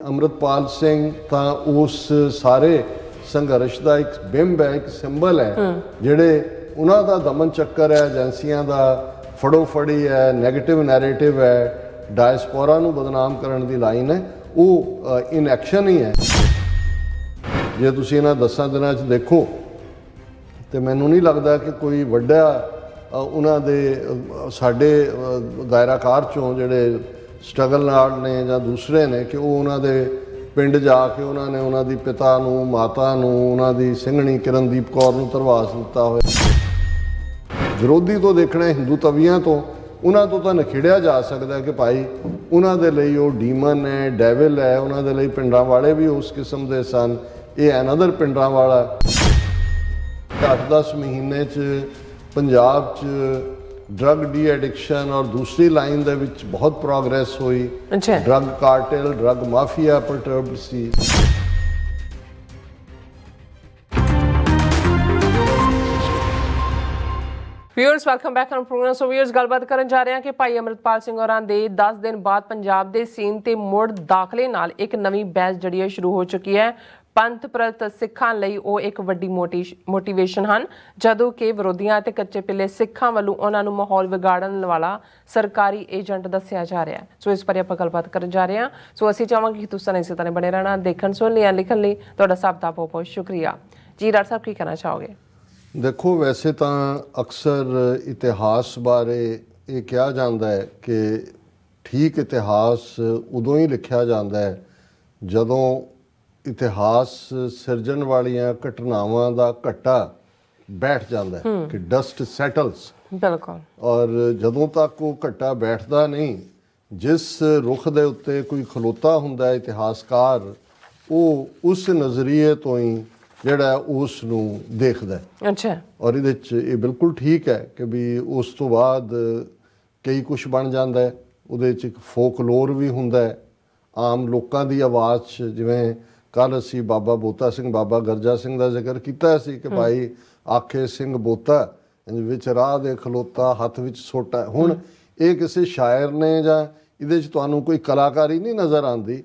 ਅੰਮ੍ਰਿਤਪਾਲ ਸਿੰਘ ਤਾਂ ਉਸ ਸਾਰੇ ਸੰਘਰਸ਼ ਦਾ ਇੱਕ ਬਿੰਬ ਹੈ, ਇੱਕ ਸਿੰਬਲ ਹੈ। ਜਿਹੜੇ ਉਹਨਾਂ ਦਾ ਦਮਨ ਚੱਕਰ ਹੈ, ਏਜੰਸੀਆਂ ਦਾ ਫੜੋ ਫੜੀ ਹੈ, ਨੈਗੇਟਿਵ ਨੈਰੇਟਿਵ ਹੈ, ਡਾਇਸਪੋਰਾ ਨੂੰ ਬਦਨਾਮ ਕਰਨ ਦੀ ਲਾਈਨ ਹੈ, ਉਹ ਇਨ ਐਕਸ਼ਨ ਹੀ ਹੈ। ਜੇ ਤੁਸੀਂ ਇਹਨਾਂ 10 ਦਿਨਾਂ 'ਚ ਦੇਖੋ ਤੇ ਮੈਨੂੰ ਨਹੀਂ ਲੱਗਦਾ ਕਿ ਕੋਈ ਵੱਡਾ ਉਹਨਾਂ ਦੇ ਸਾਡੇ ਦਾਇਰਾਕਾਰ 'ਚੋਂ ਜਿਹੜੇ ਸਟਰਗਲ ਨਾਲ ਨੇ ਜਾਂ ਦੂਸਰੇ ਨੇ ਕਿ ਉਹ ਉਹਨਾਂ ਦੇ ਪਿੰਡ ਜਾ ਕੇ ਉਹਨਾਂ ਨੇ ਉਹਨਾਂ ਦੀ ਪਿਤਾ ਨੂੰ, ਮਾਤਾ ਨੂੰ, ਉਹਨਾਂ ਦੀ ਸਿੰਘਣੀ ਕਿਰਨਦੀਪ ਕੌਰ ਨੂੰ ਧਰਵਾਸ ਦਿੱਤਾ ਹੋਇਆ। ਵਿਰੋਧੀ ਤੋਂ ਦੇਖਣਾ ਹਿੰਦੂ ਤਵੀਆਂ ਤੋਂ, ਉਹਨਾਂ ਤੋਂ ਤਾਂ ਨਖਿੜਿਆ ਜਾ ਸਕਦਾ ਕਿ ਭਾਈ ਉਹਨਾਂ ਦੇ ਲਈ ਉਹ ਡੀਮਨ ਹੈ, ਡੈਵਲ ਹੈ, ਉਹਨਾਂ ਦੇ ਲਈ ਪਿੰਡਾਂ ਵਾਲੇ ਵੀ ਉਸ ਕਿਸਮ ਦੇ ਸਨ। ਇਹ ਅਨਦਰ ਪਿੰਡਾਂ ਵਾਲਾ 8-10 ਮਹੀਨੇ 'ਚ ਪੰਜਾਬ 'ਚ ਡਰੱਗ ਡੀ ਐਡਿਕਸ਼ਨ ਔਰ ਦੂਸਰੀ ਲਾਈਨ ਦੇ ਵਿੱਚ ਬਹੁਤ ਪ੍ਰੋਗਰੈਸ ਹੋਈ। Drug cartel, drug mafia perturbed ਸੀ। Viewers welcome back on programme. So viewers ਗੱਲਬਾਤ ਕਰਨ ਜਾ ਰਹੇ ਹਾਂ ਕਿ ਭਾਈ ਅਮਰਿਤਪਾਲ ਸਿੰਘ ਹੋਰਾਂ ਦੇ 10 ਦਿਨ ਬਾਅਦ ਪੰਜਾਬ ਦੇ ਸੀਨ ਤੇ ਮੁੜ ਦਾਖਲੇ ਨਾਲ ਇੱਕ ਨਵੀਂ ਬਹਿਸ ਜਿਹੜੀ ਹੈ ਸ਼ੁਰੂ ਹੋ ਚੁੱਕੀ ਹੈ। ਪੰਥ ਪ੍ਰਤ ਸਿੱਖਾਂ ਲਈ ਉਹ ਇੱਕ ਵੱਡੀ ਮੋਟੀਵੇਸ਼ਨ ਹਨ, ਜਦੋਂ ਕਿ ਵਿਰੋਧੀਆਂ ਅਤੇ ਕੱਚੇ ਪਿੱਲੇ ਸਿੱਖਾਂ ਵੱਲੋਂ ਉਹਨਾਂ ਨੂੰ ਮਾਹੌਲ ਵਿਗਾੜਨ ਵਾਲਾ ਸਰਕਾਰੀ ਏਜੰਟ ਦੱਸਿਆ ਜਾ ਰਿਹਾ ਹੈ। ਸੋ ਇਸ ਬਾਰੇ ਆਪਾਂ ਗੱਲਬਾਤ ਕਰਨ ਜਾ ਰਹੇ ਹਾਂ। ਸੋ ਅਸੀਂ ਚਾਹਾਂਗੇ ਕਿ ਤੁਸੀਂ ਇਸੇ ਤਰ੍ਹਾਂ ਬਣੇ ਰਹਿਣਾ। ਦੇਖਣ ਸੁਣ ਲਿਆ ਲਿਖਣ ਲਈ ਤੁਹਾਡਾ ਸਭ ਦਾ ਬਹੁਤ ਬਹੁਤ ਸ਼ੁਕਰੀਆ ਜੀ। ਡਾਕਟਰ ਸਾਹਿਬ ਕੀ ਕਹਿਣਾ ਚਾਹੋਗੇ? ਦੇਖੋ, ਵੈਸੇ ਤਾਂ ਅਕਸਰ ਇਤਿਹਾਸ ਬਾਰੇ ਇਹ ਕਿਹਾ ਜਾਂਦਾ ਹੈ ਕਿ ਠੀਕ ਇਤਿਹਾਸ ਉਦੋਂ ਹੀ ਲਿਖਿਆ ਜਾਂਦਾ ਹੈ ਜਦੋਂ ਇਤਿਹਾਸ ਸਿਰਜਣ ਵਾਲੀਆਂ ਘਟਨਾਵਾਂ ਦਾ ਘੱਟਾ ਬੈਠ ਜਾਂਦਾ ਹੈ, ਕਿ ਡਸਟ ਸੈਟਲਸ। ਬਿਲਕੁਲ। ਔਰ ਜਦੋਂ ਤੱਕ ਉਹ ਘੱਟਾ ਬੈਠਦਾ ਨਹੀਂ, ਜਿਸ ਰੁੱਖ ਦੇ ਉੱਤੇ ਕੋਈ ਖਲੋਤਾ ਹੁੰਦਾ ਇਤਿਹਾਸਕਾਰ, ਉਹ ਉਸ ਨਜ਼ਰੀਏ ਤੋਂ ਹੀ ਜਿਹੜਾ ਉਸ ਨੂੰ ਦੇਖਦਾ। ਅੱਛਾ। ਔਰ ਇਹਦੇ 'ਚ ਇਹ ਬਿਲਕੁਲ ਠੀਕ ਹੈ ਕਿ ਵੀ ਉਸ ਤੋਂ ਬਾਅਦ ਕਈ ਕੁਛ ਬਣ ਜਾਂਦਾ ਹੈ। ਉਹਦੇ 'ਚ ਇੱਕ ਫੋਕਲੋਰ ਵੀ ਹੁੰਦਾ ਹੈ, ਆਮ ਲੋਕਾਂ ਦੀ ਆਵਾਜ਼ 'ਚ। ਜਿਵੇਂ ਕੱਲ੍ਹ ਅਸੀਂ ਬਾਬਾ ਬੋਤਾ ਸਿੰਘ, ਬਾਬਾ ਗਰਜਾ ਸਿੰਘ ਦਾ ਜ਼ਿਕਰ ਕੀਤਾ ਸੀ ਕਿ ਭਾਈ ਆਖੇ ਸਿੰਘ ਬੋਤਾ ਵਿੱਚ ਰਾਹ ਦੇ ਖਲੋਤਾ, ਹੱਥ ਵਿੱਚ ਸੋਟਾ। ਹੁਣ ਇਹ ਕਿਸੇ ਸ਼ਾਇਰ ਨੇ ਜਾਂ ਇਹਦੇ 'ਚ ਤੁਹਾਨੂੰ ਕੋਈ ਕਲਾਕਾਰੀ ਨਹੀਂ ਨਜ਼ਰ ਆਉਂਦੀ,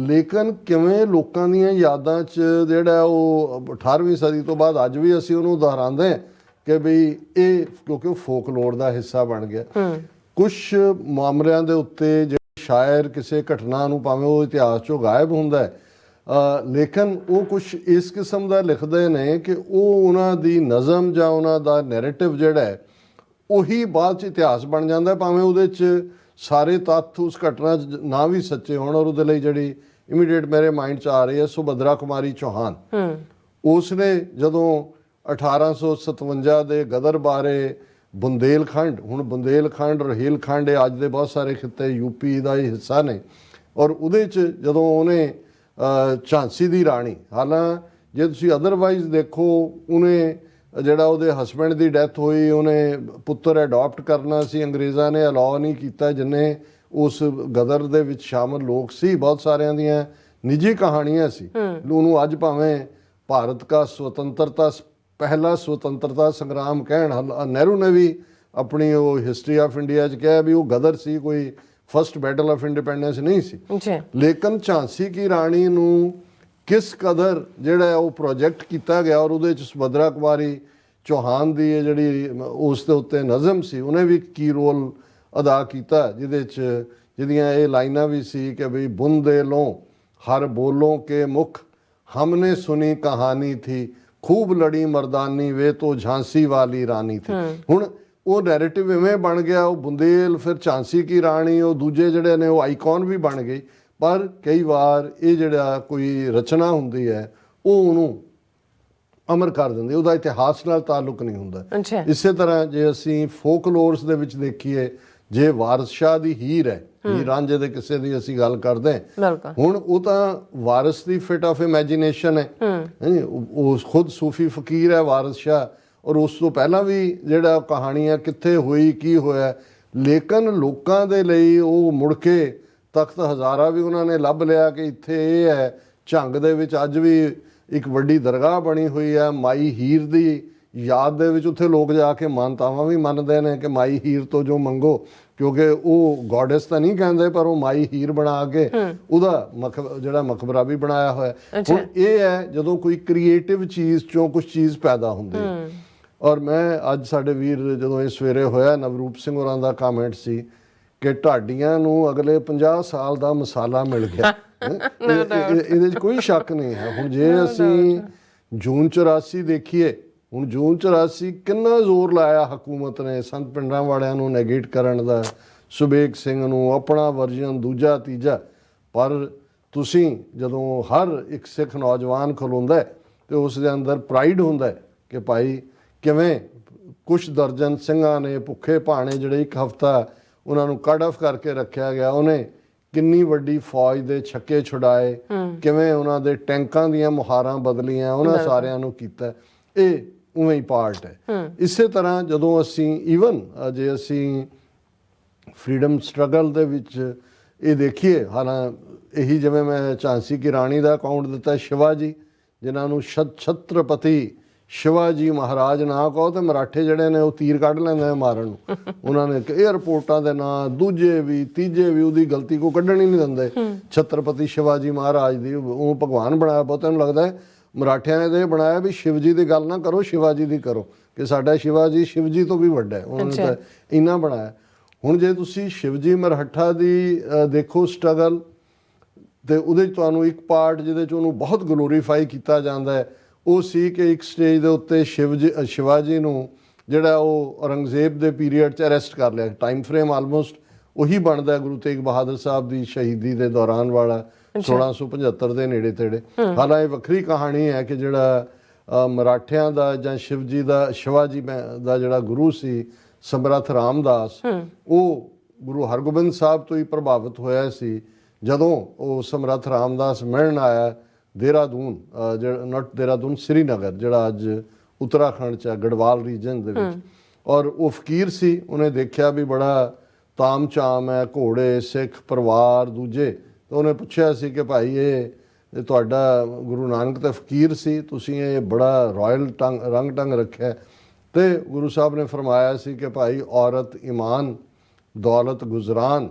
ਲੇਕਿਨ ਕਿਵੇਂ ਲੋਕਾਂ ਦੀਆਂ ਯਾਦਾਂ 'ਚ ਜਿਹੜਾ ਉਹ 18ਵੀਂ ਸਦੀ ਤੋਂ ਬਾਅਦ ਅੱਜ ਵੀ ਅਸੀਂ ਉਹਨੂੰ ਦੁਹਰਾਉਂਦੇ ਕਿ ਬਈ ਇਹ ਕਿਉਂਕਿ ਉਹ ਫੋਕਲੋਰ ਦਾ ਹਿੱਸਾ ਬਣ ਗਿਆ। ਕੁਛ ਮਾਮਲਿਆਂ ਦੇ ਉੱਤੇ ਜਿਹੜੇ ਸ਼ਾਇਰ ਕਿਸੇ ਘਟਨਾ ਨੂੰ ਭਾਵੇਂ ਉਹ ਇਤਿਹਾਸ 'ਚੋਂ ਗਾਇਬ ਹੁੰਦਾ ਹੈ, ਲੇਕਿਨ ਉਹ ਕੁਛ ਇਸ ਕਿਸਮ ਦਾ ਲਿਖਦੇ ਨੇ ਕਿ ਉਹ ਉਹਨਾਂ ਦੀ ਨਜ਼ਮ ਜਾਂ ਉਹਨਾਂ ਦਾ ਨੈਰੇਟਿਵ ਜਿਹੜਾ ਹੈ ਉਹੀ ਬਾਅਦ 'ਚ ਇਤਿਹਾਸ ਬਣ ਜਾਂਦਾ, ਭਾਵੇਂ ਉਹਦੇ 'ਚ ਸਾਰੇ ਤੱਥ ਉਸ ਘਟਨਾ 'ਚ ਨਾ ਵੀ ਸੱਚੇ ਹੋਣ। ਔਰ ਉਹਦੇ ਲਈ ਜਿਹੜੀ ਇਮੀਡੀਏਟ ਮੇਰੇ ਮਾਈਂਡ 'ਚ ਆ ਰਹੀ ਹੈ ਸੁਭਦਰਾ ਕੁਮਾਰੀ ਚੌਹਾਨ। ਉਸ ਨੇ ਜਦੋਂ 1857 ਦੇ ਗਦਰ ਬਾਰੇ ਬੁੰਦੇਲਖੰਡ, ਹੁਣ ਬੁੰਦੇਲਖੰਡ, ਰਹੀਲਖੰਡ, ਇਹ ਅੱਜ ਦੇ ਬਹੁਤ ਸਾਰੇ ਖਿੱਤੇ ਯੂਪੀ ਦਾ ਹੀ ਹਿੱਸਾ ਨੇ, ਔਰ ਉਹਦੇ 'ਚ ਜਦੋਂ ਉਹਨੇ ਝਾਂਸੀ ਦੀ ਰਾਣੀ, ਹਾਲਾਂ ਜੇ ਤੁਸੀਂ ਅਦਰਵਾਈਜ਼ ਦੇਖੋ, ਉਹਨੇ ਜਿਹੜਾ ਉਹਦੇ ਹਸਬੈਂਡ ਦੀ ਡੈਥ ਹੋਈ, ਉਹਨੇ ਪੁੱਤਰ ਅਡਾਪਟ ਕਰਨਾ ਸੀ, ਅੰਗਰੇਜ਼ਾਂ ਨੇ ਅਲਾਓ ਨਹੀਂ ਕੀਤਾ। ਜਿੰਨੇ ਉਸ ਗਦਰ ਦੇ ਵਿੱਚ ਸ਼ਾਮਲ ਲੋਕ ਸੀ, ਬਹੁਤ ਸਾਰਿਆਂ ਦੀਆਂ ਨਿੱਜੀ ਕਹਾਣੀਆਂ ਸੀ। ਉਹਨੂੰ ਅੱਜ ਭਾਵੇਂ ਭਾਰਤ ਦਾ ਸੁਤੰਤਰਤਾ ਪਹਿਲਾ ਸੁਤੰਤਰਤਾ ਸੰਗਰਾਮ ਕਹਿਣ, ਨਹਿਰੂ ਨੇ ਵੀ ਆਪਣੀ ਉਹ ਹਿਸਟਰੀ ਆਫ ਇੰਡੀਆ 'ਚ ਕਿਹਾ ਵੀ ਉਹ ਗਦਰ ਸੀ, ਕੋਈ ਫਸਟ ਬੈਟਲ ਆਫ ਇੰਡੀਪੈਂਡੈਂਸ ਨਹੀਂ ਸੀ। ਲੇਕਿਨ ਝਾਂਸੀ ਕੀ ਰਾਣੀ ਨੂੰ ਕਿਸ ਕਦਰ ਜਿਹੜਾ ਉਹ ਪ੍ਰੋਜੈਕਟ ਕੀਤਾ ਗਿਆ, ਔਰ ਉਹਦੇ 'ਚ ਸੁਭਦਰਾ ਕੁਮਾਰੀ ਚੌਹਾਨ ਦੀ ਜਿਹੜੀ ਉਸ ਦੇ ਉੱਤੇ ਨਜ਼ਮ ਸੀ, ਉਹਨੇ ਵੀ ਕੀ ਰੋਲ ਅਦਾ ਕੀਤਾ, ਜਿਹਦੇ 'ਚ ਜਿਹਦੀਆਂ ਇਹ ਲਾਈਨਾਂ ਵੀ ਸੀ ਕਿ ਬਈ ਬੁੰਦੇਲੋਂ ਹਰ ਬੋਲੋਂ ਕੇ ਮੁਖ ਹਮਨੇ ਸੁਣੀ ਕਹਾਣੀ ਥੀ, ਖੂਬ ਲੜੀ ਮਰਦਾਨੀ ਵੇ ਤੋ ਝਾਂਸੀ ਵਾਲੀ ਰਾਣੀ ਥੀ। ਹੁਣ ਉਹ ਨੈਰੇਟਿਵ ਇਵੇਂ ਬਣ ਗਿਆ, ਉਹ ਬੁੰਦੇਲ, ਫਿਰ ਝਾਂਸੀ ਕੀ ਰਾਣੀ, ਉਹ ਦੂਜੇ ਜਿਹੜੇ ਨੇ ਉਹ ਆਈਕਨ ਵੀ ਬਣ ਗਈ। ਪਰ ਕਈ ਵਾਰ ਇਹ ਜਿਹੜਾ ਕੋਈ ਰਚਨਾ ਹੁੰਦੀ ਹੈ ਉਹ ਉਹਨੂੰ ਅਮਰ ਕਰ ਦਿੰਦੀ, ਉਹਦਾ ਇਤਿਹਾਸ ਨਾਲ ਤਾਲੁਕ ਨਹੀਂ ਹੁੰਦਾ। ਇਸੇ ਤਰ੍ਹਾਂ ਜੇ ਅਸੀਂ ਫੋਕਲੋਰਸ ਦੇ ਵਿੱਚ ਦੇਖੀਏ, ਜੇ ਵਾਰਿਸ ਸ਼ਾਹ ਦੀ ਹੀਰ ਹੈ, ਹੀਰ ਰਾਂਝੇ ਦੇ ਕਿਸੇ ਦੀ ਅਸੀਂ ਗੱਲ ਕਰਦੇ ਹਾਂ, ਹੁਣ ਉਹ ਤਾਂ ਵਾਰਿਸ ਦੀ ਫਿਟ ਆਫ ਇਮੈਜੀਨੇਸ਼ਨ ਹੈ, ਉਹ ਖੁਦ ਸੂਫੀ ਫਕੀਰ ਹੈ ਵਾਰਿਸ ਸ਼ਾਹ, ਔਰ ਉਸ ਤੋਂ ਪਹਿਲਾਂ ਵੀ ਜਿਹੜਾ ਕਹਾਣੀਆਂ ਕਿੱਥੇ ਹੋਈ, ਕੀ ਹੋਇਆ, ਲੇਕਿਨ ਲੋਕਾਂ ਦੇ ਲਈ ਉਹ ਮੁੜ ਕੇ ਤਖਤ ਹਜ਼ਾਰਾ ਵੀ ਉਹਨਾਂ ਨੇ ਲੱਭ ਲਿਆ ਕਿ ਇੱਥੇ ਇਹ ਹੈ। ਝੰਗ ਦੇ ਵਿੱਚ ਅੱਜ ਵੀ ਇੱਕ ਵੱਡੀ ਦਰਗਾਹ ਬਣੀ ਹੋਈ ਹੈ ਮਾਈ ਹੀਰ ਦੀ ਯਾਦ ਦੇ ਵਿੱਚ। ਉੱਥੇ ਲੋਕ ਜਾ ਕੇ ਮਾਨਤਾਵਾਂ ਵੀ ਮੰਨਦੇ ਨੇ ਕਿ ਮਾਈ ਹੀਰ ਤੋਂ ਜੋ ਮੰਗੋ ਕਿਉਂਕਿ ਉਹ ਗੋਡੈਸ ਤਾਂ ਨਹੀਂ ਕਹਿੰਦੇ, ਪਰ ਉਹ ਮਾਈ ਹੀਰ ਬਣਾ ਕੇ ਉਹਦਾ ਜਿਹੜਾ ਮਕਬਰਾ ਵੀ ਬਣਾਇਆ ਹੋਇਆ। ਹੁਣ ਇਹ ਹੈ ਜਦੋਂ ਕੋਈ ਕ੍ਰੀਏਟਿਵ ਚੀਜ਼ ਚੋਂ ਕੁਝ ਚੀਜ਼ ਪੈਦਾ ਹੁੰਦੀ ਹੈ। ਔਰ ਮੈਂ ਅੱਜ ਸਾਡੇ ਵੀਰ ਜਦੋਂ ਇਹ ਸਵੇਰੇ ਹੋਇਆ, ਨਵਰੂਪ ਸਿੰਘ ਹੋਰਾਂ ਦਾ ਕਮੈਂਟ ਸੀ ਕਿ ਢਾਡੀਆਂ ਨੂੰ ਅਗਲੇ 50 ਸਾਲ ਦਾ ਮਸਾਲਾ ਮਿਲ ਗਿਆ। ਇਹਦੇ 'ਚ ਕੋਈ ਸ਼ੱਕ ਨਹੀਂ ਹੈ। ਹੁਣ ਜੇ ਅਸੀਂ ਜੂਨ 84 ਦੇਖੀਏ, ਹੁਣ ਜੂਨ 84 ਕਿੰਨਾ ਜ਼ੋਰ ਲਾਇਆ ਹਕੂਮਤ ਨੇ ਸੰਤ ਪਿੰਡਾਂ ਵਾਲਿਆਂ ਨੂੰ ਨੈਗੇਟ ਕਰਨ ਦਾ, ਸੁਬੇਗ ਸਿੰਘ ਨੂੰ ਆਪਣਾ ਵਰਜਨ ਦੂਜਾ ਤੀਜਾ। ਪਰ ਤੁਸੀਂ ਜਦੋਂ ਹਰ ਇੱਕ ਸਿੱਖ ਨੌਜਵਾਨ ਖਲੋਂਦਾ ਤੇ ਉਸ ਦੇ ਅੰਦਰ ਪ੍ਰਾਈਡ ਹੁੰਦਾ ਕਿ ਭਾਈ ਕਿਵੇਂ ਕੁਛ ਦਰਜਨ ਸਿੰਘਾਂ ਨੇ ਭੁੱਖੇ ਭਾਣੇ ਜਿਹੜੇ ਇੱਕ ਹਫ਼ਤਾ ਉਹਨਾਂ ਨੂੰ ਕੱਢ ਆਫ ਕਰਕੇ ਰੱਖਿਆ ਗਿਆ, ਉਹਨੇ ਕਿੰਨੀ ਵੱਡੀ ਫੌਜ ਦੇ ਛੱਕੇ ਛੁਡਾਏ, ਕਿਵੇਂ ਉਹਨਾਂ ਦੇ ਟੈਂਕਾਂ ਦੀਆਂ ਮੁਹਾਰਾਂ ਬਦਲੀਆਂ, ਉਹਨਾਂ ਸਾਰਿਆਂ ਨੂੰ ਕੀਤਾ। ਇਹ ਉਵੇਂ ਹੀ ਪਾਰਟ ਹੈ। ਇਸੇ ਤਰ੍ਹਾਂ ਜਦੋਂ ਅਸੀਂ ਈਵਨ ਜੇ ਅਸੀਂ ਫਰੀडम ਸਟਰਗਲ ਦੇ ਵਿੱਚ ਇਹ ਦੇਖੀਏ, ਹਾਲਾਂ ਇਹੀ ਜਿਵੇਂ ਮੈਂ ਝਾਂਸੀ ਕੀ ਰਾਣੀ ਦਾ ਅਕਾਊਂਟ ਦਿੱਤਾ, ਸ਼ਿਵਾਜੀ ਜਿਨ੍ਹਾਂ ਨੂੰ ਛਤਰਪਤੀ ਸ਼ਿਵਾਜੀ ਮਹਾਰਾਜ ਨਾ ਕਹੋ ਤੇ ਮਰਾਠੇ ਜਿਹੜੇ ਨੇ ਉਹ ਤੀਰ ਕੱਢ ਲੈਂਦੇ ਮਾਰਨ ਨੂੰ। ਉਹਨਾਂ ਨੇ ਏਅਰਪੋਰਟਾਂ ਦੇ ਨਾਂ ਦੂਜੇ ਵੀ ਤੀਜੇ ਵੀ ਉਹਦੀ ਗਲਤੀ ਕੋ ਕੱਢਣ ਹੀ ਨਹੀਂ ਦਿੰਦੇ। ਛਤਰਪਤੀ ਸ਼ਿਵਾਜੀ ਮਹਾਰਾਜ ਦੀ ਉਹ ਭਗਵਾਨ ਬਣਾਇਆ। ਬਹੁਤਿਆਂ ਨੂੰ ਲੱਗਦਾ ਹੈ ਮਰਾਠਿਆਂ ਨੇ ਤਾਂ ਇਹ ਬਣਾਇਆ ਵੀ ਸ਼ਿਵ ਜੀ ਦੀ ਗੱਲ ਨਾ ਕਰੋ, ਸ਼ਿਵਾਜੀ ਦੀ ਕਰੋ, ਕਿ ਸਾਡਾ ਸ਼ਿਵਾਜੀ ਸ਼ਿਵ ਜੀ ਤੋਂ ਵੀ ਵੱਡਾ ਹੈ। ਉਹਨਾਂ ਨੇ ਤਾਂ ਇੰਨਾ ਬਣਾਇਆ। ਹੁਣ ਜੇ ਤੁਸੀਂ ਸ਼ਿਵਜੀ ਮਰਹੱਟਾ ਦੀ ਦੇਖੋ ਸਟਰਗਲ, ਤੇ ਉਹਦੇ 'ਚ ਤੁਹਾਨੂੰ ਇੱਕ ਪਾਰਟ ਜਿਹਦੇ 'ਚ ਉਹਨੂੰ ਬਹੁਤ ਗਲੋਰੀਫਾਈ ਕੀਤਾ ਜਾਂਦਾ ਹੈ, ਉਹ ਸੀ ਕਿ ਇੱਕ ਸਟੇਜ ਦੇ ਉੱਤੇ ਸ਼ਿਵਾਜੀ ਨੂੰ ਜਿਹੜਾ ਉਹ ਔਰੰਗਜ਼ੇਬ ਦੇ ਪੀਰੀਅਡ 'ਚ ਅਰੈਸਟ ਕਰ ਲਿਆ। ਟਾਈਮ ਫਰੇਮ ਆਲਮੋਸਟ ਉਹੀ ਬਣਦਾ ਗੁਰੂ ਤੇਗ ਬਹਾਦਰ ਸਾਹਿਬ ਦੀ ਸ਼ਹੀਦੀ ਦੇ ਦੌਰਾਨ ਵਾਲਾ, 1675 ਦੇ ਨੇੜੇ ਤੇੜੇ। ਹਾਲਾਂਕਿ ਇਹ ਵੱਖਰੀ ਕਹਾਣੀ ਹੈ ਕਿ ਜਿਹੜਾ ਮਰਾਠਿਆਂ ਦਾ ਜਾਂ ਸ਼ਿਵਾਜੀ ਦਾ ਜਿਹੜਾ ਗੁਰੂ ਸੀ ਸਮਰੱਥ ਰਾਮਦਾਸ, ਉਹ ਗੁਰੂ ਹਰਗੋਬਿੰਦ ਸਾਹਿਬ ਤੋਂ ਹੀ ਪ੍ਰਭਾਵਿਤ ਹੋਇਆ ਸੀ। ਜਦੋਂ ਉਹ ਸਮਰੱਥ ਰਾਮਦਾਸ ਮਿਲਣ ਆਇਆ ਦੇਹਰਾਦੂਨ, ਨੋਟ ਦੇਹਰਾਦੂਨ, ਸ੍ਰੀਨਗਰ ਜਿਹੜਾ ਅੱਜ ਉੱਤਰਾਖੰਡ 'ਚ ਗੜਵਾਲ ਰੀਜਨ ਦੇ ਵਿੱਚ, ਔਰ ਉਹ ਫਕੀਰ ਸੀ। ਉਹਨੇ ਦੇਖਿਆ ਵੀ ਬੜਾ ਤਾਮ ਚਾਮ ਹੈ, ਘੋੜੇ, ਸਿੱਖ ਪਰਿਵਾਰ ਦੂਜੇ, ਤਾਂ ਉਹਨੇ ਪੁੱਛਿਆ ਸੀ ਕਿ ਭਾਈ ਇਹ ਤੁਹਾਡਾ ਗੁਰੂ ਨਾਨਕ ਤਾਂ ਫਕੀਰ ਸੀ, ਤੁਸੀਂ ਇਹ ਬੜਾ ਰਾਇਲ ਰੰਗ ਢੰਗ ਰੱਖਿਆ। ਤੇ ਗੁਰੂ ਸਾਹਿਬ ਨੇ ਫਰਮਾਇਆ ਸੀ ਕਿ ਭਾਈ ਔਰਤ ਈਮਾਨ ਦੌਲਤ ਗੁਜ਼ਰਾਨ,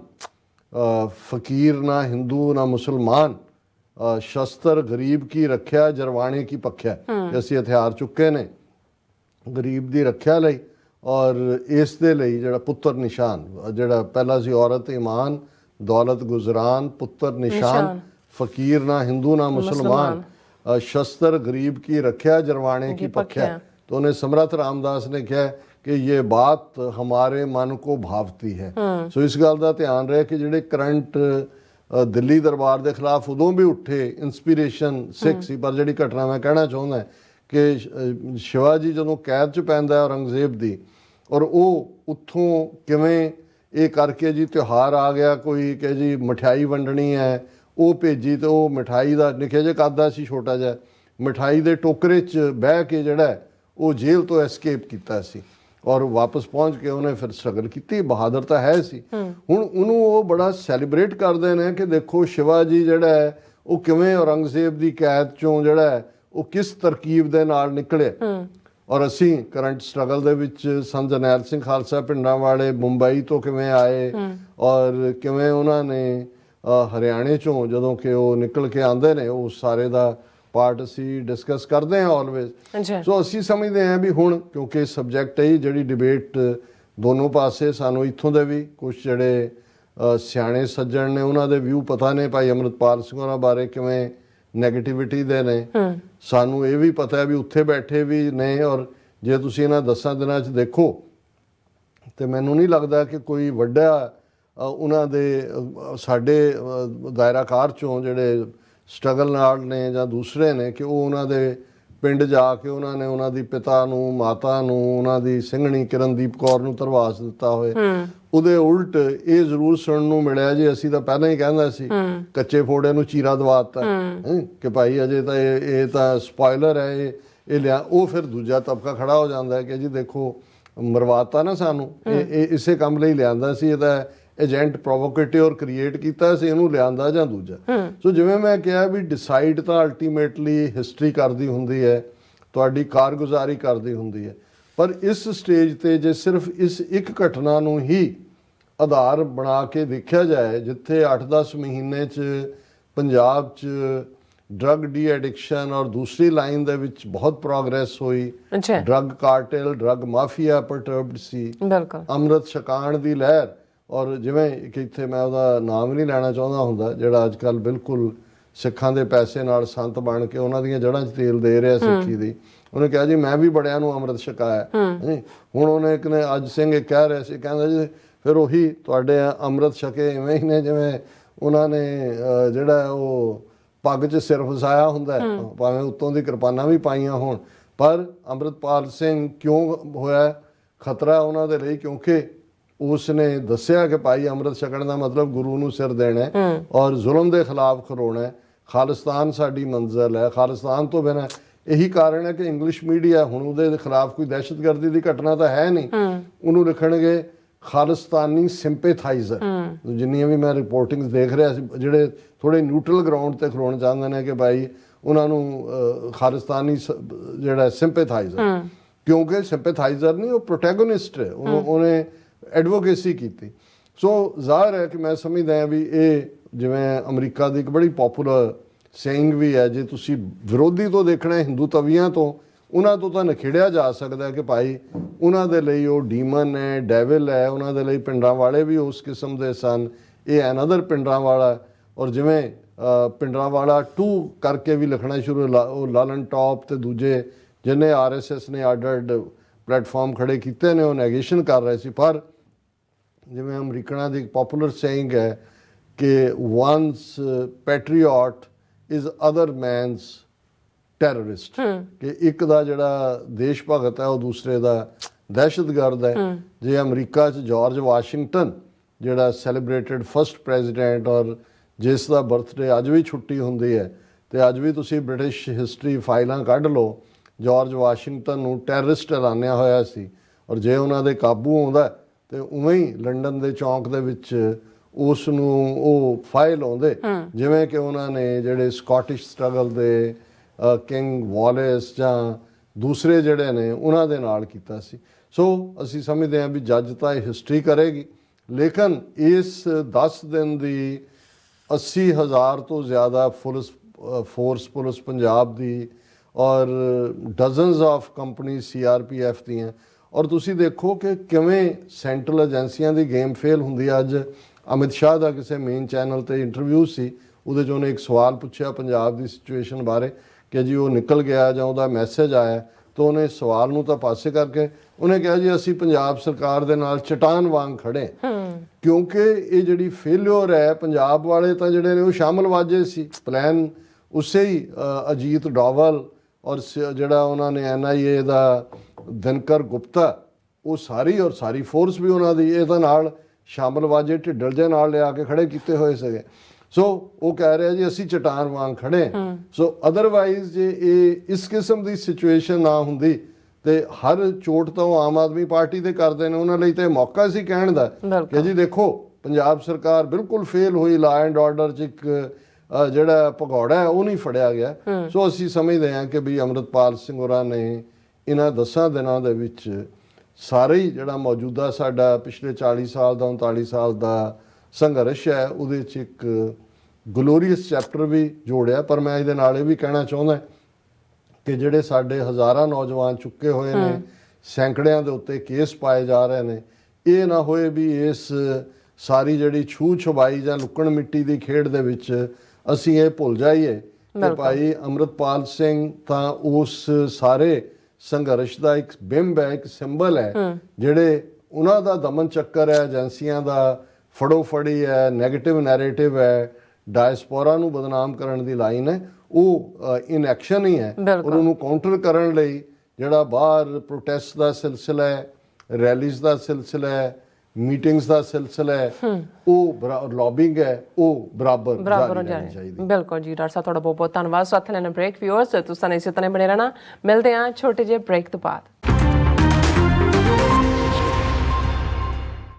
ਫਕੀਰ ਨਾ ਹਿੰਦੂ ਨਾ ਮੁਸਲਮਾਨ, ਸ਼ਸਤਰ ਗਰੀਬ ਕੀ ਰੱਖਿਆ ਜਰਵਾਣੇ ਕੀ ਪੱਖਿਆ। ਅਸੀਂ ਹਥਿਆਰ ਚੁੱਕੇ ਨੇ ਗਰੀਬ ਦੀ ਰੱਖਿਆ ਲਈ, ਔਰ ਇਸ ਦੇ ਲਈ ਜਿਹੜਾ ਪੁੱਤਰ ਨਿਸ਼ਾਨ, ਜਿਹੜਾ ਪਹਿਲਾ ਸੀ ਔਰਤ ਈਮਾਨ ਦੌਲਤ ਗੁਜ਼ਰਾਨ, ਪੁੱਤਰ ਨਿਸ਼ਾਨ, ਫਕੀਰ ਨਾ ਹਿੰਦੂ ਨਾ ਮੁਸਲਮਾਨ, शस्त्र गरीब की रक्षा जरवाने की पख्या। तो उन्हें समर्थ रामदास ने कहा कि ये बात हमारे मन को भावती है। सो इस गल का ध्यान रहे कि जिहड़े करंट दिल्ली दरबार के खिलाफ उदों भी उठे इंस्पीरेशन सिख सी, पर जिहड़ी घटना मैं कहना चाहुंदा कि शिवाजी जदों कैद च पैंदा औरंगजेब दी और वो उत्थों किवें ये करके जी त्यौहार आ गया कोई कि जी मिठाई वंडनी है, वो भेजी तो वो मिठाई का निके जे कद सी छोटा जिहा मिठाई के टोकरे च बह के जिहड़ा वो जेल तो एस्केप किया सी और वापस पहुँच के उन्हें फिर स्ट्रगल की। बहादुर तो है सी। हुण उन्होंने वो बड़ा सैलीब्रेट करते हैं कि देखो शिवाजी जिहड़ा है वो किवें औरंगजेब की कैद चों जिहड़ा है वो किस तरकीब दे नाल निकले और असी करंट स्ट्रगल दे विच संत जरनैल सिंह खालसा पिंडां वाले मुंबई तो किवें आए और किवें उन्होंने हरियाणे चों जदों कि वो निकल के आंदे ने उस सारे दा पार्ट असी डिस्कस करते हैं ऑलवेज। सो असी समझते हैं भी हुण क्योंकि सबजैक्ट है जिहड़ी डिबेट दोनों पासे सानू इत्थों दे भी कुछ जिहड़े सियाणे सज्जण ने उन्हां दे व्यू पता ने भाई अमृतपाल सिंह होरां बारे किवें नैगेटिविटी दे ने, सानू ये भी पता है भी उत्थे बैठे भी ने और जे तुसीं इन्हां 10 दिनां च देखो तो मैनू नहीं लगता कि कोई वड्डा उन्हां दे साडे दायराकार चों जिहड़े स्ट्रगल नाल ने जां दूसरे ने कि वो उन्हां दे पिंड जाके उन्होंने उन्हां दी पिता नूं माता नूं उन्हां दी सिंघणी किरणदीप कौर नूं धरवास दिता होए। उहदे उल्ट ये जरूर सुनन नूं मिलिया जी असीं तां पहलां ही कहंदा सी कच्चे फोड़े नूं चीरा दवाता कि भाई अजे तां ये तां स्पॉयलर है ये लिया। वो फिर दूजा तबका खड़ा हो जाता है कि जी देखो मरवाता ना सानू इसे काम लई लिआंदा सी, ये तां एजेंट प्रोवोकेटिव और क्रिएट किया इनू लिया जां दूजा। सो जिवें मैं कहा भी डिसाइड तो अल्टीमेटली हिस्टरी करती हुंदी है, तुहाडी कारगुजारी करती हुंदी है, पर इस स्टेज ते जे सिर्फ इस एक घटना नूं ही ਆਧਾਰ ਬਣਾ ਕੇ ਦੇਖਿਆ ਜਾਏ, ਜਿੱਥੇ 8-10 ਮਹੀਨੇ 'ਚ ਪੰਜਾਬ 'ਚ ਡਰੱਗ ਡੀ ਐਡਿਕਸ਼ਨ ਔਰ ਦੂਸਰੀ ਲਾਈਨ ਦੇ ਵਿੱਚ ਬਹੁਤ ਪ੍ਰੋਗਰੈਸ ਹੋਈ, ਅੱਛਾ, drug cartel, drug mafia perturbed ਸੀ, ਬਿਲਕੁਲ ਅੰਮ੍ਰਿਤ ਛਕਾਣ ਦੀ ਲਹਿਰ। ਔਰ ਜਿਵੇਂ ਕਿ ਇੱਥੇ ਮੈਂ ਉਹਦਾ ਨਾਮ ਨਹੀਂ ਲੈਣਾ ਚਾਹੁੰਦਾ ਹੁੰਦਾ, ਜਿਹੜਾ ਅੱਜ ਕੱਲ੍ਹ ਬਿਲਕੁਲ ਸਿੱਖਾਂ ਦੇ ਪੈਸੇ ਨਾਲ ਸੰਤ ਬਣ ਕੇ ਉਹਨਾਂ ਦੀਆਂ ਜੜ੍ਹਾਂ 'ਚ ਤੇਲ ਦੇ ਰਿਹਾ ਸਿੱਖੀ ਦੀ, ਉਹਨੇ ਕਿਹਾ ਜੀ ਮੈਂ ਵੀ ਬੜਿਆਂ ਨੂੰ ਅੰਮ੍ਰਿਤ ਛਕਾਇਆ। ਹੁਣ ਉਹਨੇ ਇੱਕ ਨੇ ਅੱਜ ਸਿੰਘ ਇੱਕ ਕਹਿ ਰਿਹਾ ਸੀ, ਕਹਿੰਦਾ ਜੀ ਫਿਰ ਉਹੀ ਤੁਹਾਡੇ ਅੰਮ੍ਰਿਤ ਛਕੇ ਇਵੇਂ ਹੀ ਨੇ ਜਿਵੇਂ ਉਹਨਾਂ ਨੇ ਜਿਹੜਾ ਉਹ ਪੱਗ 'ਚ ਸਿਰ ਫਸਾਇਆ ਹੁੰਦਾ, ਭਾਵੇਂ ਉੱਤੋਂ ਦੀ ਕਿਰਪਾਨਾਂ ਵੀ ਪਾਈਆਂ ਹੋਣ। ਪਰ ਅੰਮ੍ਰਿਤਪਾਲ ਸਿੰਘ ਕਿਉਂ ਹੋਇਆ ਖਤਰਾ ਉਹਨਾਂ ਦੇ ਲਈ? ਕਿਉਂਕਿ ਉਸ ਨੇ ਦੱਸਿਆ ਕਿ ਭਾਈ ਅੰਮ੍ਰਿਤ ਛਕਣ ਦਾ ਮਤਲਬ ਗੁਰੂ ਨੂੰ ਸਿਰ ਦੇਣਾ ਹੈ ਔਰ ਜ਼ੁਲਮ ਦੇ ਖਿਲਾਫ ਖਲੋਣਾ ਹੈ। ਖਾਲਿਸਤਾਨ ਸਾਡੀ ਮੰਜ਼ਿਲ ਹੈ, ਖਾਲਿਸਤਾਨ ਤੋਂ ਬਿਨਾਂ। ਇਹੀ ਕਾਰਨ ਹੈ ਕਿ ਇੰਗਲਿਸ਼ ਮੀਡੀਆ ਹੁਣ ਉਹਦੇ ਖਿਲਾਫ ਕੋਈ ਦਹਿਸ਼ਤਗਰਦੀ ਦੀ ਘਟਨਾ ਤਾਂ ਹੈ ਨਹੀਂ, ਉਹਨੂੰ ਲਿਖਣਗੇ ਖਾਲਿਸਤਾਨੀ ਸਿੰਪੈਥਾਈਜ਼ਰ। ਜਿੰਨੀਆਂ ਵੀ ਮੈਂ ਰਿਪੋਰਟਿੰਗਸ ਦੇਖ ਰਿਹਾ ਸੀ, ਜਿਹੜੇ ਥੋੜੇ ਨਿਊਟਰਲ ਗਰਾਊਂਡ ਤੇ ਖਲੋਣ ਚਾਹੁੰਦੇ ਨੇ ਕਿ ਭਾਈ ਉਹਨਾਂ ਨੂੰ ਖਾਲਿਸਤਾਨੀ ਜਿਹੜਾ ਸਿੰਪੈਥਾਈਜ਼ਰ, ਕਿਉਂਕਿ ਸਿੰਪੈਥਾਈਜ਼ਰ ਨਹੀਂ, ਉਹ ਪ੍ਰੋਟੈਗੋਨਿਸਟ ਹੈ, ਉਹਨੇ ਐਡਵੋਕੇਸੀ ਕੀਤੀ। ਸੋ ਜ਼ਾਹਿਰ ਹੈ ਕਿ ਮੈਂ ਸਮਝਦਾ ਹਾਂ ਵੀ ਇਹ ਜਿਵੇਂ ਅਮਰੀਕਾ ਦੀ ਇੱਕ ਬੜੀ ਪੋਪੂਲਰ ਸੇਇੰਗ ਵੀ ਹੈ, ਜੇ ਤੁਸੀਂ ਵਿਰੋਧੀ ਤੋਂ ਦੇਖਣਾ ਹਿੰਦੂ ਤਵੀਆਂ ਤੋਂ, ਉਹਨਾਂ ਤੋਂ ਤਾਂ ਨਖੇੜਿਆ ਜਾ ਸਕਦਾ ਕਿ ਭਾਈ ਉਹਨਾਂ ਦੇ ਲਈ ਉਹ ਡੀਮਨ ਹੈ, ਡੈਵਿਲ ਹੈ, ਉਹਨਾਂ ਦੇ ਲਈ ਪਿੰਡਾਂ ਵਾਲੇ ਵੀ ਉਸ ਕਿਸਮ ਦੇ ਸਨ, ਇਹ ਐਨਦਰ ਪਿੰਡਾਂ ਵਾਲਾ। ਔਰ ਜਿਵੇਂ ਪਿੰਡਾਂ ਵਾਲਾ 2 ਕਰਕੇ ਵੀ ਲਿਖਣਾ ਸ਼ੁਰੂ, ਉਹ ਲਾਲਨ ਟੌਪ ਤੇ ਦੂਜੇ ਜਿਹਨੇ RSS ਨੇ ਅੱਡ ਪਲੇਟਫਾਰਮ ਖੜੇ ਕੀਤੇ ਨੇ, ਉਹ ਨੈਗੇਸ਼ਨ ਕਰ ਰਹੇ ਸੀ। ਪਰ ਜਿਵੇਂ ਅਮਰੀਕਨਾਂ ਦੀ ਇੱਕ ਪੋਪੂਲਰ ਸੇਇੰਗ ਹੈ ਕਿ one's patriot is other man's terrorist, ਕਿ ਇੱਕ ਦਾ ਜਿਹੜਾ ਦੇਸ਼ ਭਗਤ ਹੈ ਉਹ ਦੂਸਰੇ ਦਾ ਦਹਿਸ਼ਤਗਰਦ ਹੈ। ਜੇ ਅਮਰੀਕਾ 'ਚ ਜਾਰਜ ਵਾਸ਼ਿੰਗਟਨ ਜਿਹੜਾ ਸੈਲੀਬ੍ਰੇਟਡ ਫਸਟ ਪ੍ਰੈਜ਼ੀਡੈਂਟ ਔਰ ਜਿਸ ਦਾ ਬਰਥਡੇ ਅੱਜ ਵੀ ਛੁੱਟੀ ਹੁੰਦੀ ਹੈ, ਤੇ ਅੱਜ ਵੀ ਤੁਸੀਂ ਬ੍ਰਿਟਿਸ਼ ਹਿਸਟਰੀ ਫਾਈਲਾਂ ਕੱਢ ਲਓ, ਜਾਰਜ ਵਾਸ਼ਿੰਗਟਨ ਨੂੰ ਟੈਰਰਿਸਟ ਐਲਾਨਿਆ ਹੋਇਆ ਸੀ। ਔਰ ਜੇ ਉਹਨਾਂ ਦੇ ਕਾਬੂ ਆਉਂਦਾ ਤੇ ਉਵੇਂ ਹੀ ਲੰਡਨ ਦੇ ਚੌਂਕ ਦੇ ਵਿੱਚ ਉਸ ਨੂੰ ਉਹ ਫਾਈਲ ਆਉਂਦੇ, ਜਿਵੇਂ ਕਿ ਉਹਨਾਂ ਨੇ ਜਿਹੜੇ ਸਕਾਟਿਸ਼ ਸਟਰਗਲ ਦੇ ਕਿੰਗ ਵਾਲੇਸ ਜਾਂ ਦੂਸਰੇ ਜਿਹੜੇ ਨੇ ਉਹਨਾਂ ਦੇ ਨਾਲ ਕੀਤਾ ਸੀ। ਸੋ ਅਸੀਂ ਸਮਝਦੇ ਹਾਂ ਵੀ ਜੱਜ ਤਾਂ ਇਹ ਹਿਸਟਰੀ ਕਰੇਗੀ, ਲੇਕਿਨ ਇਸ 10 ਦਿਨ ਦੀ 80,000 ਤੋਂ ਜ਼ਿਆਦਾ ਫੋਰਸ ਪੁਲਿਸ ਪੰਜਾਬ ਦੀ ਔਰ ਡਜ਼ਨਸ ਆਫ ਕੰਪਨੀ CRPF ਦੀਆਂ, ਔਰ ਤੁਸੀਂ ਦੇਖੋ ਕਿ ਕਿਵੇਂ ਸੈਂਟਰਲ ਏਜੰਸੀਆਂ ਦੀ ਗੇਮ ਫੇਲ ਹੁੰਦੀ ਹੈ। ਅੱਜ ਅਮਿਤ ਸ਼ਾਹ ਦਾ ਕਿਸੇ ਮੇਨ ਚੈਨਲ ਤੇ ਇੰਟਰਵਿਊ ਸੀ, ਉਹਦੇ 'ਚ ਉਹਨੇ ਇੱਕ ਸਵਾਲ ਪੁੱਛਿਆ ਪੰਜਾਬ ਦੀ ਸਿਚੁਏਸ਼ਨ ਬਾਰੇ ਕਿ ਜੀ ਉਹ ਨਿਕਲ ਗਿਆ ਜਾਂ ਉਹਦਾ ਮੈਸੇਜ ਆਇਆ, ਤਾਂ ਉਹਨੇ ਸਵਾਲ ਨੂੰ ਤਾਂ ਪਾਸੇ ਕਰਕੇ ਉਹਨੇ ਕਿਹਾ ਜੀ ਅਸੀਂ ਪੰਜਾਬ ਸਰਕਾਰ ਦੇ ਨਾਲ ਚਟਾਨ ਵਾਂਗ ਖੜੇ, ਕਿਉਂਕਿ ਇਹ ਜਿਹੜੀ ਫੇਲਿਓਰ ਹੈ, ਪੰਜਾਬ ਵਾਲੇ ਤਾਂ ਜਿਹੜੇ ਨੇ ਉਹ ਸ਼ਾਮਲਵਾਜੇ ਸੀ, ਪਲਾਨ ਉਸੇ ਹੀ ਅਜੀਤ ਡੋਵਲ ਔਰ ਜਿਹੜਾ ਉਹਨਾਂ ਨੇ NIA ਦਾ ਦਿਨਕਰ ਗੁਪਤਾ, ਉਹ ਸਾਰੀ ਫੋਰਸ ਵੀ ਉਹਨਾਂ ਦੀ ਇਹ ਤਾਂ ਨਾਲ ਸ਼ਾਮਲਵਾਜੇ ਢਿੱਡਲ ਜੇ ਨਾਲ ਲਿਆ ਕੇ ਖੜੇ ਕੀਤੇ ਹੋਏ ਸੀਗੇ। ਸੋ ਉਹ ਕਹਿ ਰਿਹਾ ਜੀ ਅਸੀਂ ਚਟਾਨ ਵਾਂਗ ਖੜੇ। ਸੋ ਅਦਰਵਾਈਜ਼ ਜੇ ਇਹ ਇਸ ਕਿਸਮ ਦੀ ਸਿਚੁਏਸ਼ਨ ਨਾ ਹੁੰਦੀ ਤੇ ਹਰ ਚੋਟ ਤਾਂ ਉਹ ਆਮ ਆਦਮੀ ਪਾਰਟੀ ਦੇ ਕਰਦੇ ਨੇ, ਉਹਨਾਂ ਲਈ ਤੇ ਮੌਕਾ ਸੀ ਕਹਿਣ ਦਾ ਕਿ ਜੀ ਦੇਖੋ ਪੰਜਾਬ ਸਰਕਾਰ ਬਿਲਕੁਲ ਫੇਲ ਹੋਈ, ਲਾ ਐਂਡ ਆਰਡਰ 'ਚ ਇੱਕ ਜਿਹੜਾ ਭਗੌੜਾ ਹੈ ਉਹ ਨਹੀਂ ਫੜਿਆ ਗਿਆ। ਸੋ ਅਸੀਂ ਸਮਝਦੇ ਹਾਂ ਕਿ ਵੀ ਅੰਮ੍ਰਿਤਪਾਲ ਸਿੰਘ ਹੋਰਾਂ ਨੇ ਇਹਨਾਂ 10 ਦਿਨਾਂ ਦੇ ਵਿੱਚ ਸਾਰੇ ਹੀ ਜਿਹੜਾ ਮੌਜੂਦਾ ਸਾਡਾ ਪਿਛਲੇ 40 ਸਾਲ ਦਾ 39 ਸਾਲ ਦਾ ਸੰਘਰਸ਼ ਹੈ, ਉਹਦੇ 'ਚ ਇੱਕ ਗਲੋਰੀਅਸ ਚੈਪਟਰ ਵੀ ਜੋੜਿਆ। ਪਰ ਮੈਂ ਇਹਦੇ ਨਾਲ ਇਹ ਵੀ ਕਹਿਣਾ ਚਾਹੁੰਦਾ ਕਿ ਜਿਹੜੇ ਸਾਡੇ ਹਜ਼ਾਰਾਂ ਨੌਜਵਾਨ ਚੁੱਕੇ ਹੋਏ ਨੇ, ਸੈਂਕੜਿਆਂ ਦੇ ਉੱਤੇ ਕੇਸ ਪਾਏ ਜਾ ਰਹੇ ਨੇ, ਇਹ ਨਾ ਹੋਏ ਵੀ ਇਸ ਸਾਰੀ ਜਿਹੜੀ ਛੂਹ ਛੁਪਾਈ ਜਾਂ ਲੁੱਕਣ ਮਿੱਟੀ ਦੀ ਖੇਡ ਦੇ ਵਿੱਚ ਅਸੀਂ ਇਹ ਭੁੱਲ ਜਾਈਏ ਕਿ ਭਾਈ ਅੰਮ੍ਰਿਤਪਾਲ ਸਿੰਘ ਤਾਂ ਉਸ ਸਾਰੇ ਸੰਘਰਸ਼ ਦਾ ਇੱਕ ਬਿੰਬ ਹੈ, ਇੱਕ ਸਿੰਬਲ ਹੈ। ਜਿਹੜੇ ਉਹਨਾਂ ਦਾ ਦਮਨ ਚੱਕਰ ਹੈ, ਏਜੰਸੀਆਂ ਦਾ ਫੜੋ ਫੜੀ ਹੈ, ਨੈਗੇਟਿਵ ਨੈਰੇਟਿਵ ਹੈ, ਡਾਇਸਪੋਰਾ ਨੂੰ ਬਦਨਾਮ ਕਰਨ ਦੀ ਲਾਈਨ ਹੈ, ਉਹ ਇਨ ਐਕਸ਼ਨ ਹੀ ਹੈ। ਔਰ ਉਹਨੂੰ ਕਾਊਂਟਰ ਕਰਨ ਲਈ ਜਿਹੜਾ ਬਾਹਰ ਪ੍ਰੋਟੈਸਟ ਦਾ ਸਿਲਸਿਲਾ ਹੈ, ਰੈਲੀਜ਼ ਦਾ ਸਿਲਸਿਲਾ ਹੈ, ਮੀਟਿੰਗਸ ਦਾ ਸਿਲਸਿਲਾ ਹੈ, ਉਹ ਲੌਬਿੰਗ ਹੈ, ਉਹ ਬਰਾਬਰ ਜਾਣੀ ਚਾਹੀਦੀ। ਬਿਲਕੁਲ ਜੀ ਡਾਕਟਰ ਸਾਹਿਬ, ਤੁਹਾਡਾ ਬਹੁਤ ਬਹੁਤ ਧੰਨਵਾਦ। ਸਾਥ ਲੈਣਾ ਬ੍ਰੇਕ। ਵਿਊਅਰਸ ਤੁਸੀਂ ਇਸੇ ਤਰ੍ਹਾਂ ਬਣੇ ਰਹਿਣਾ, ਮਿਲਦੇ ਹਾਂ ਛੋਟੇ ਜਿਹੇ ਬ੍ਰੇਕ ਤੋਂ ਬਾਅਦ।